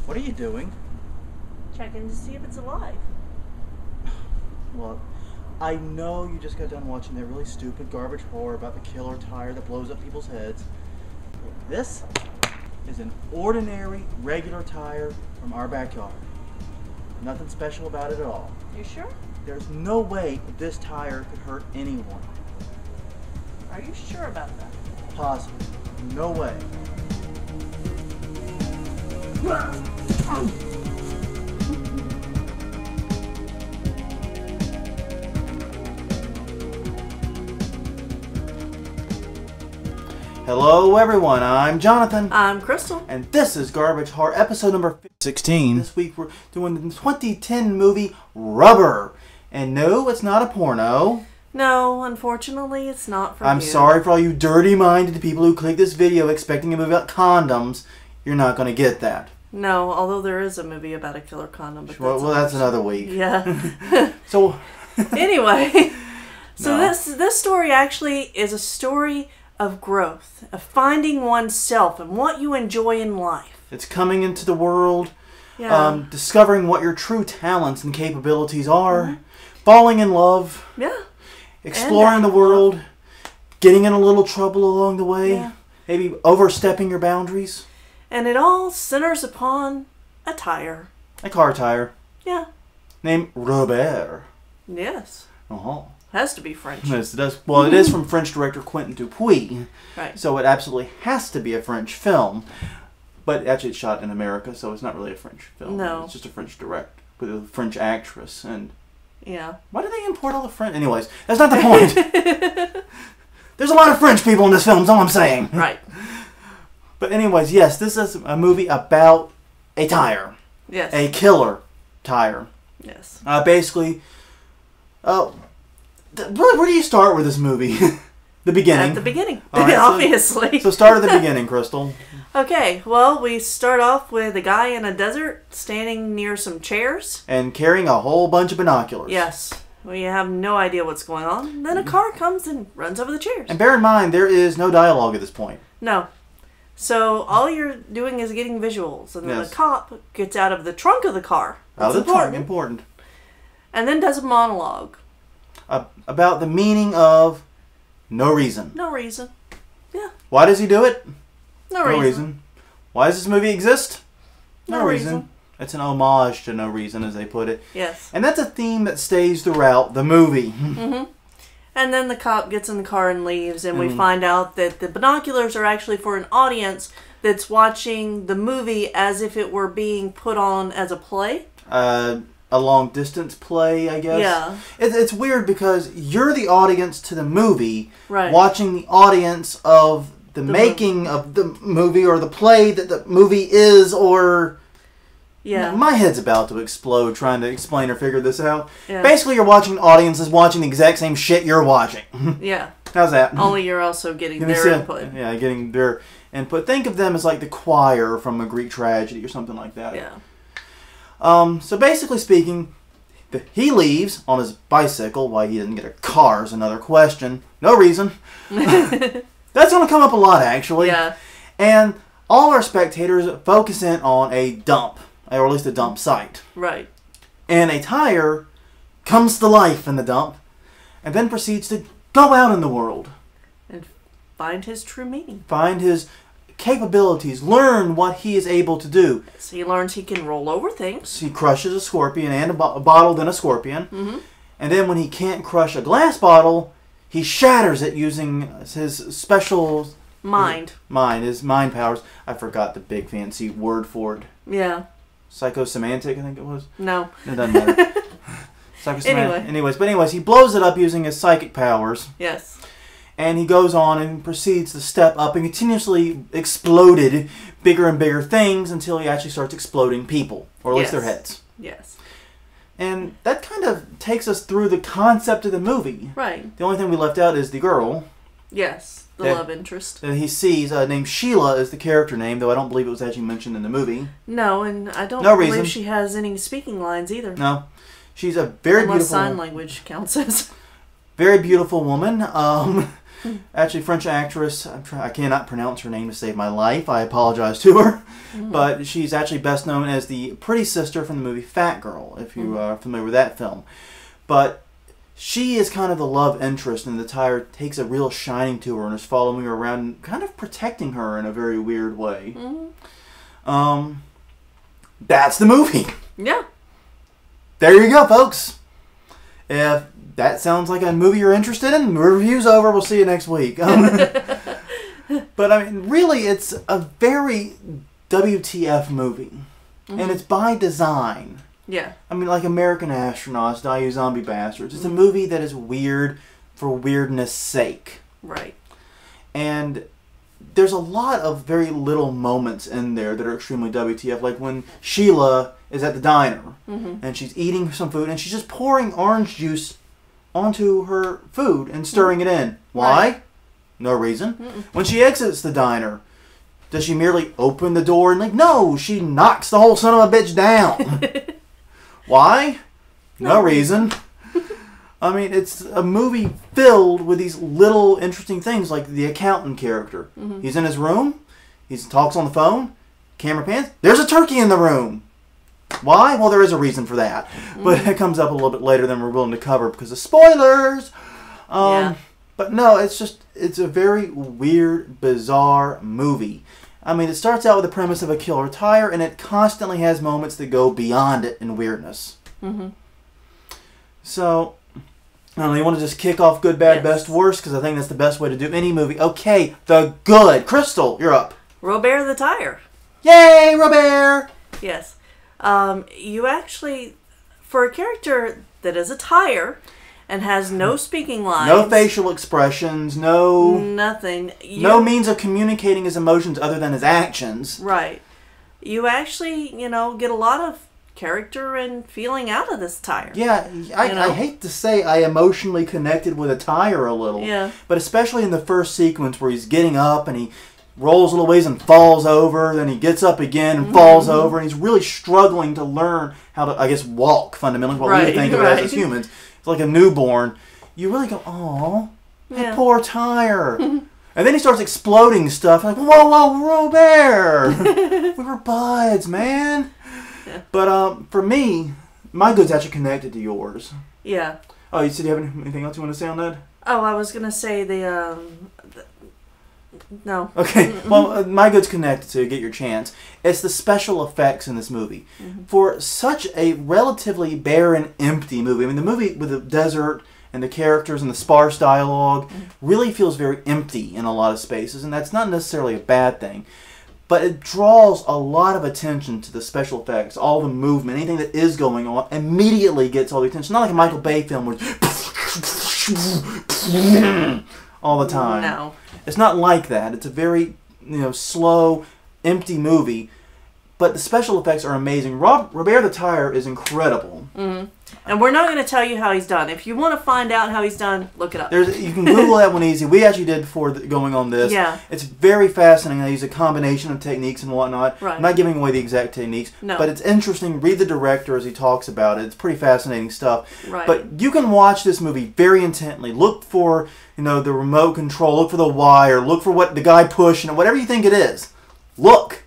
What are you doing? Checking to see if it's alive. Well, I know you just got done watching that really stupid garbage horror about the killer tire that blows up people's heads. This is an ordinary, regular tire from our backyard. Nothing special about it at all. You sure? There's no way this tire could hurt anyone. Are you sure about that? Positive. No way. Hello everyone, I'm Jonathan. I'm Crystal. And this is Garbage Horror episode number 16. This week we're doing the 2010 movie Rubber. And no, it's not a porno. No, unfortunately, it's not for you. I'm sorry for all you dirty-minded people who click this video expecting a movie about condoms. You're not going to get that. No, although there is a movie about a killer condom. But Well, that's another week. Yeah. So, anyway, so No. this story actually is a story of growth, of finding oneself and what you enjoy in life. it's coming into the world, Yeah. discovering what your true talents and capabilities are, falling in love, Yeah. exploring the world, getting in a little trouble along the way, Yeah. maybe overstepping your boundaries. And it all centers upon a tire. A car tire Yeah. named Robert. Yes. Uh-huh. Has to be French. Yes, it does. Well, it is from French director Quentin Dupuis, Right. so it absolutely has to be a French film. But actually, it's shot in America, so it's not really a French film. No. It's just a French director with a French actress. And Yeah. why do they import all the French? Anyways, that's not the point. There's a lot of French people in this film, is all I'm saying. Right. But anyways, yes, this is a movie about a tire. Yes. A killer tire. Yes. Basically, where do you start with this movie? The beginning. At the beginning, All right, obviously. So start at the beginning, Crystal. Okay, well, we start off with a guy in a desert standing near some chairs. And carrying a whole bunch of binoculars. Yes. We have no idea what's going on. Then a car comes and runs over the chairs. And bear in mind, there is no dialogue at this point. No. So all you're doing is getting visuals. And then Yes. the cop gets out of the trunk of the car. Out That's of the trunk, important. And then does a monologue. About the meaning of no reason. No reason. Yeah. Why does he do it? No reason. Why does this movie exist? No reason. It's an homage to no reason, as they put it. Yes. And that's a theme that stays throughout the movie. Mm-hmm. And then the cop gets in the car and leaves, and we Mm. find out that the binoculars are actually for an audience that's watching the movie as if it were being put on as a play. A long distance play, I guess. Yeah. It's weird because you're the audience to the movie, Right. watching the audience of the making of the movie or the play that the movie is, or... Yeah. My head's about to explode trying to explain or figure this out. Yeah. Basically, you're watching an audience that's watching the exact same shit you're watching. Yeah. How's that? Only you're also getting Give me their some- input. Yeah, getting their input. Think of them as like the choir from a Greek tragedy or something like that. Yeah. So basically speaking, he leaves on his bicycle. Why he didn't get a car is another question. No reason. That's going to come up a lot, actually. Yeah. And all our spectators focus in on a dump, or at least a dump site. Right. And a tire comes to life in the dump, and then proceeds to go out in the world. And find his true meaning. Find his capabilities, learn what he is able to do. So he learns he can roll over things. So he crushes a scorpion and a bottle, then a scorpion. Mm-hmm. And then when he can't crush a glass bottle, he shatters it using his special... Mind. His mind powers. I forgot the big fancy word for it. Yeah. Psychosemantic, I think it was. No. It doesn't matter. Anyway. Anyways, he blows it up using his psychic powers. Yes. And he goes on and proceeds to step up and continuously exploded bigger and bigger things until he actually starts exploding people. Or at least their heads. Yes. And that kind of takes us through the concept of the movie. Right. The only thing we left out is the girl Yes. The Yeah. love interest. that he sees, named Sheila is the character name, though I don't believe it was actually mentioned in the movie. No, and I don't No believe reason. she has any speaking lines either. No. She's a very Unless beautiful... sign language counts as. Very beautiful woman. Actually, French actress. I cannot pronounce her name to save my life. I apologize to her. But she's actually best known as the pretty sister from the movie Fat Girl, if you are familiar with that film. But she is kind of the love interest, and the tire takes a real shining to her and is following her around and kind of protecting her in a very weird way. That's the movie. Yeah. There you go, folks. If that sounds like a movie you're interested in, the review's over. We'll see you next week. But I mean, really, it's a very WTF movie. And it's by design. Yeah. I mean, like American Astronauts, Die You Zombie Bastards. It's a movie that is weird for weirdness' sake. Right. And there's a lot of very little moments in there that are extremely WTF. Like when Sheila is at the diner and she's eating some food and she's just pouring orange juice onto her food and stirring it in. Why? Right. No reason. When she exits the diner, does she merely open the door and leave? No, she knocks the whole son of a bitch down. Why? No reason. I mean, it's a movie filled with these little interesting things, like the accountant character. He's in his room. He talks on the phone. Camera pans. There's a turkey in the room. Why? Well, there is a reason for that. But it comes up a little bit later than we're willing to cover because of spoilers. But no, it's a very weird, bizarre movie. I mean, it starts out with the premise of a killer tire, and it constantly has moments that go beyond it in weirdness. So, I don't know, you want to just kick off good, bad, best, worst? Because I think that's the best way to do any movie. Okay, the good. Crystal, you're up. Robert the Tire. Yay, Robert! Yes. You actually, for a character that is a tire and has no speaking lines. No facial expressions, no... Nothing. No means of communicating his emotions other than his actions. Right. You actually, get a lot of character and feeling out of this tire. Yeah, I hate to say I emotionally connected with a tire a little. Yeah. But especially in the first sequence where he's getting up and he rolls a little ways and falls over, then he gets up again and falls over, and he's really struggling to learn how to, I guess, walk, fundamentally, what we would think of it as humans. It's like a newborn. You really go, oh, that poor tire. And then he starts exploding stuff. Like, whoa, Robert! We were buds, man. Yeah. But for me, my good's actually connected to yours. Yeah. Oh, you said you have anything else you want to say on that? Oh, I was going to say no. Okay, well, my good's connected, so you get your chance. It's the special effects in this movie. For such a relatively barren, empty movie, I mean, the movie with the desert and the characters and the sparse dialogue really feels very empty in a lot of spaces, and that's not necessarily a bad thing. But it draws a lot of attention to the special effects, all the movement, anything that is going on, immediately gets all the attention. Not like a Michael Bay film where all the time. No. It's not like that. It's a very, slow, empty movie. But the special effects are amazing. Robert the Tire is incredible. And we're not going to tell you how he's done. If you want to find out how he's done, look it up. You can Google that one easy. We actually did before going on this. Yeah. It's very fascinating. They use a combination of techniques and whatnot. Right. I'm not giving away the exact techniques. No. But it's interesting. Read the director as he talks about it. It's pretty fascinating stuff. Right. But you can watch this movie very intently. Look for, the remote control. Look for the wire. Look for what the guy pushing. Whatever you think it is. Look.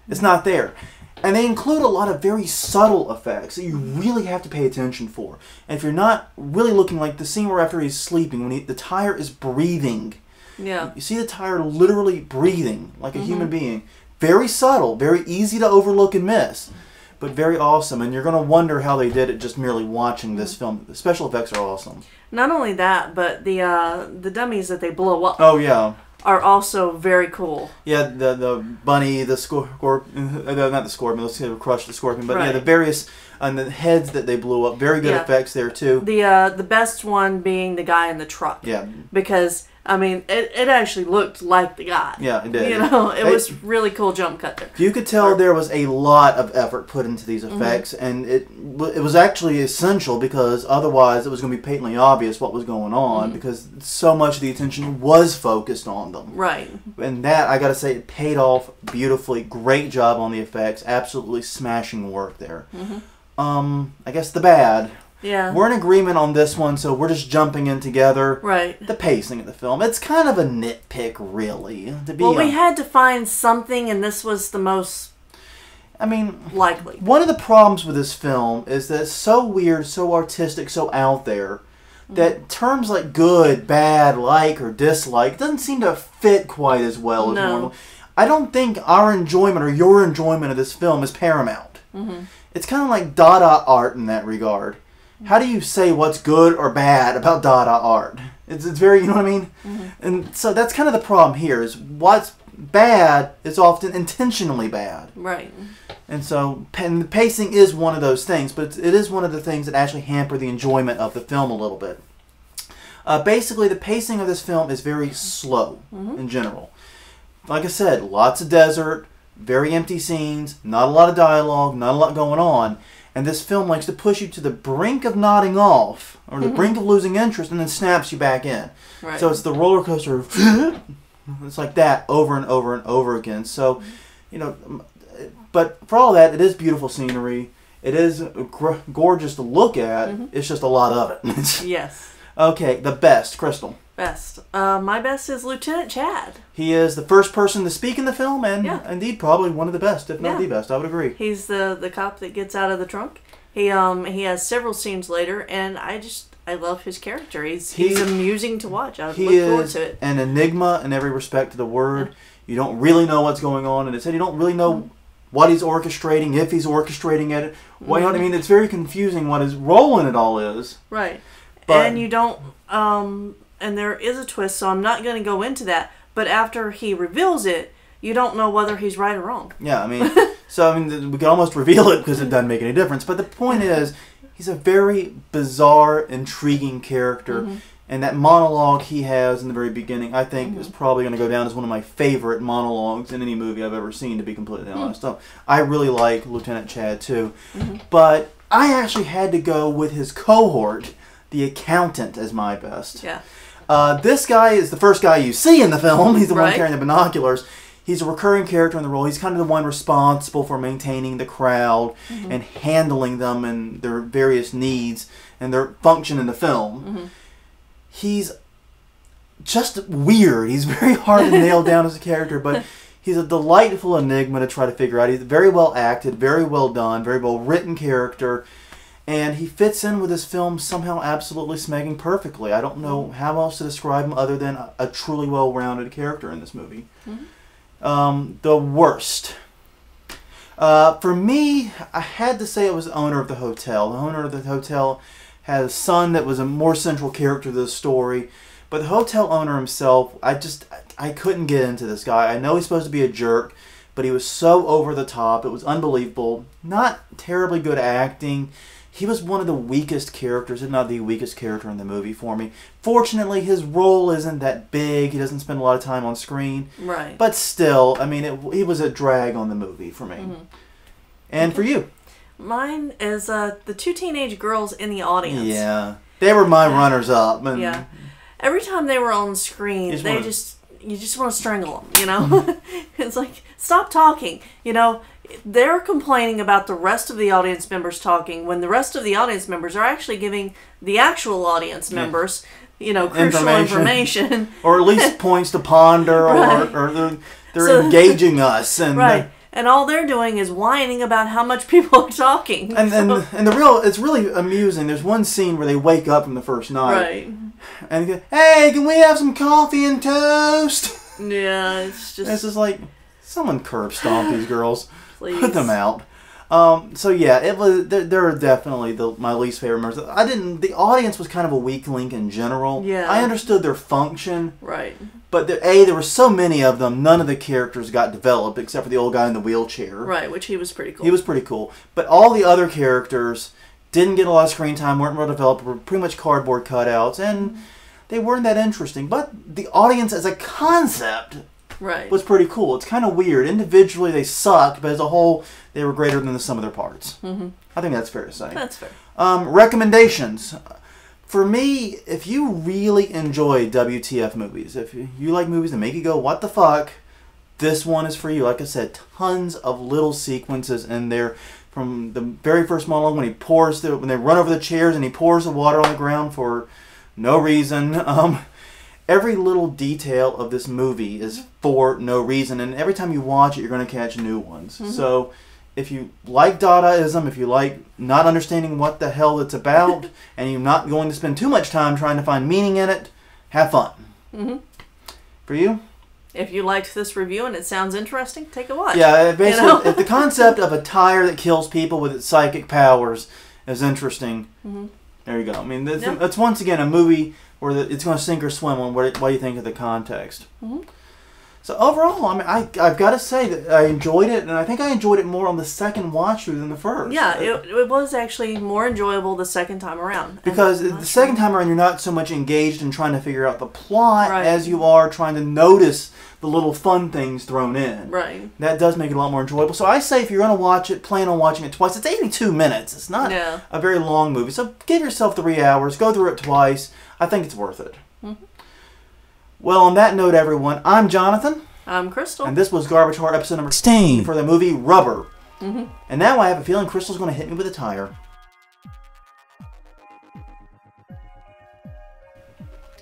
It's not there. And they include a lot of very subtle effects that you really have to pay attention for. And if you're not really looking, like the scene where after he's sleeping, when the tire is breathing. Yeah. You see the tire literally breathing like a human being. Very subtle, very easy to overlook and miss. But very awesome. And you're going to wonder how they did it just merely watching this film. The special effects are awesome. Not only that, but the dummies that they blow up. Oh, yeah. Are also very cool. Yeah, the bunny, the scorpion, not the scorpion, let's crush the scorpion, but yeah, the various, and the heads that they blew up, very good effects there too. The best one being the guy in the truck. Yeah. Because, I mean, it actually looked like the guy. Yeah, it did. It was really cool jump cut there. You could tell there was a lot of effort put into these effects, and it was actually essential because otherwise it was going to be patently obvious what was going on because so much of the attention was focused on them. Right. And that, I got to say, it paid off beautifully. Great job on the effects. Absolutely smashing work there. I guess the bad. Yeah. We're in agreement on this one, so we're just jumping in together. Right. The pacing of the film. It's kind of a nitpick, really. Well, we had to find something, and this was the most likely. One of the problems with this film is that it's so weird, so artistic, so out there, that terms like good, bad, like, or dislike doesn't seem to fit quite as well as normal. I don't think our enjoyment or your enjoyment of this film is paramount. Mm-hmm. It's kind of like Dada art in that regard. How do you say what's good or bad about Dada art? It's very, you know what I mean? Mm-hmm. And so that's kind of the problem here, is what's bad is often intentionally bad. Right. And so the pacing is one of those things, but it is one of the things that actually hamper the enjoyment of the film a little bit. Basically, the pacing of this film is very slow in general. Like I said, lots of desert, very empty scenes, not a lot of dialogue, not a lot going on. And this film likes to push you to the brink of nodding off, or the brink of losing interest, and then snaps you back in. Right. So it's the roller coaster of it's like that over and over and over again. So, but for all that, it is beautiful scenery. It is gorgeous to look at. It's just a lot of it. Yes. Okay, the best, Crystal. Best. My best is Lieutenant Chad. He is the first person to speak in the film, and indeed probably one of the best, if not the best. I would agree. He's the cop that gets out of the trunk. He has several scenes later, and I love his character. He's amusing to watch. I look forward to it. An enigma in every respect of the word. Yeah. You don't really know what's going on, and you don't really know what he's orchestrating, if he's orchestrating it. Well, you know what I mean? It's very confusing what his role in it all is. Right. But, and you don't, and there is a twist, so I'm not going to go into that. But after he reveals it, you don't know whether he's right or wrong. Yeah, we can almost reveal it because it doesn't make any difference. But the point is, he's a very bizarre, intriguing character. And that monologue he has in the very beginning, I think, is probably going to go down as one of my favorite monologues in any movie I've ever seen, to be completely honest. So I really like Lieutenant Chad, too. But I actually had to go with his cohort, the accountant, as my best. Yeah. This guy is the first guy you see in the film. He's the one carrying the binoculars. He's a recurring character in the role. He's kind of the one responsible for maintaining the crowd and handling them and their various needs and their function in the film. He's just weird. He's very hard to nail down as a character, but he's a delightful enigma to try to figure out. He's very well acted, very well done, very well written character. And he fits in with this film somehow absolutely smacking perfectly. I don't know how else to describe him other than a truly well-rounded character in this movie. The worst. For me, I had to say it was the owner of the hotel. The owner of the hotel had a son that was a more central character to the story. But the hotel owner himself, I couldn't get into this guy. I know he's supposed to be a jerk, but he was so over the top. It was unbelievable. Not terribly good acting. He was one of the weakest characters, if not the weakest character in the movie for me. Fortunately, his role isn't that big. He doesn't spend a lot of time on screen. Right. But still, he was a drag on the movie for me. And for you? Mine is the two teenage girls in the audience. Yeah. They were my runners-up. Yeah. Every time they were on screen, you just want to strangle them, It's like, stop talking, They're complaining about the rest of the audience members talking when the rest of the audience members are actually giving the actual audience members, crucial information. Or at least points to ponder, or they're engaging us. And and all they're doing is whining about how much people are talking. And it's really amusing. There's one scene where they wake up from the first night. Right. And they go, hey, can we have some coffee and toast? Yeah, it's just like, someone curb stomp these girls. Please. Put them out. So yeah, it was. They're definitely my least favorite members. The audience was kind of a weak link in general. Yeah. I understood their function. Right. But there were so many of them. None of the characters got developed except for the old guy in the wheelchair. Right, which he was pretty cool. He was pretty cool. But all the other characters didn't get a lot of screen time. Weren't well developed. Were pretty much cardboard cutouts, and they weren't that interesting. But the audience as a concept. Right. Was pretty cool. It's kind of weird. Individually, they sucked, but as a whole, they were greater than the sum of their parts. I think that's fair to say. That's fair. Recommendations. For me, if you really enjoy WTF movies, if you like movies that make you go, what the fuck, this one is for you. Like I said, tons of little sequences in there. From the very first monologue when when they run over the chairs and he pours the water on the ground for no reason. Every little detail of this movie is for no reason, and every time you watch it, you're going to catch new ones. So if you like Dadaism, if you like not understanding what the hell it's about, and you're not going to spend too much time trying to find meaning in it, have fun. For you? If you liked this review and it sounds interesting, take a watch. Yeah, basically, if the concept of a tire that kills people with its psychic powers is interesting, there you go. I mean, that's once again a movie where it's going to sink or swim on what you think of the context. So overall, I mean, I've got to say that I enjoyed it, and I think I enjoyed it more on the second watch through than the first. Yeah, it was actually more enjoyable the second time around. Because the second time around, you're not so much engaged in trying to figure out the plot as you are trying to notice the little fun things thrown in. Right. That does make it a lot more enjoyable. So I say if you're going to watch it, plan on watching it twice. It's 82 minutes. It's not a very long movie. So give yourself 3 hours. Go through it twice. I think it's worth it. Well, on that note, everyone, I'm Jonathan. I'm Crystal. And this was Garbage Horror episode number 16 for the movie Rubber. And now I have a feeling Crystal's going to hit me with a tire.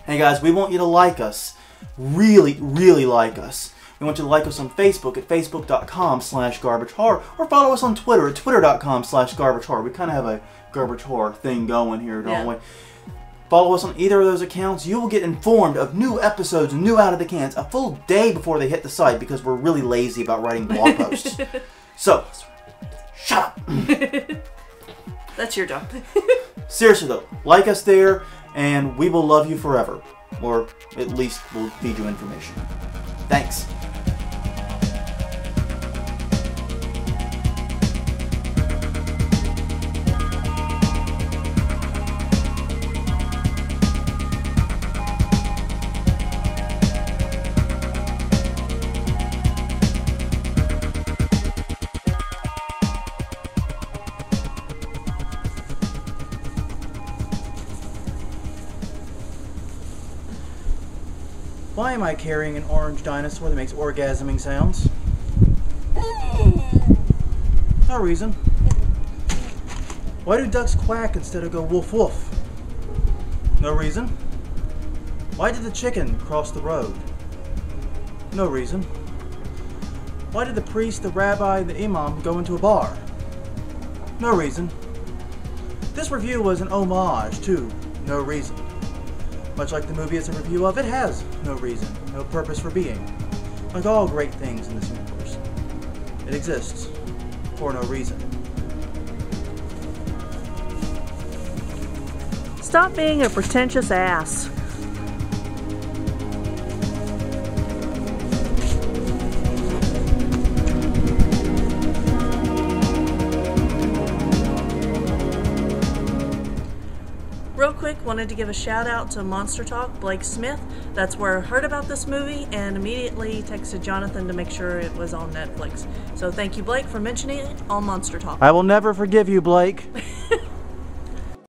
Hey guys, we want you to like us. Really, really like us. We want you to like us on Facebook at facebook.com/garbagehorror, or follow us on Twitter at twitter.com/garbagehorror. We kind of have a garbage horror thing going here, don't we? Follow us on either of those accounts. You will get informed of new episodes, new Out of the Cans, a full day before they hit the site because we're really lazy about writing blog posts. So, shut up. That's your job. Seriously though, like us there, and we will love you forever. Or at least we'll feed you information. Thanks. Why am I carrying an orange dinosaur that makes orgasming sounds? No reason. Why do ducks quack instead of go woof woof? No reason. Why did the chicken cross the road? No reason. Why did the priest, the rabbi, and the imam go into a bar? No reason. This review was an homage to no reason. Much like the movie it's a review of, it has no reason, no purpose for being. Like all great things in this universe, it exists for no reason. Stop being a pretentious ass. Real quick, wanted to give a shout out to Monster Talk, Blake Smith. That's where I heard about this movie and immediately texted Jonathan to make sure it was on Netflix. So thank you, Blake, for mentioning it on Monster Talk. I will never forgive you, Blake.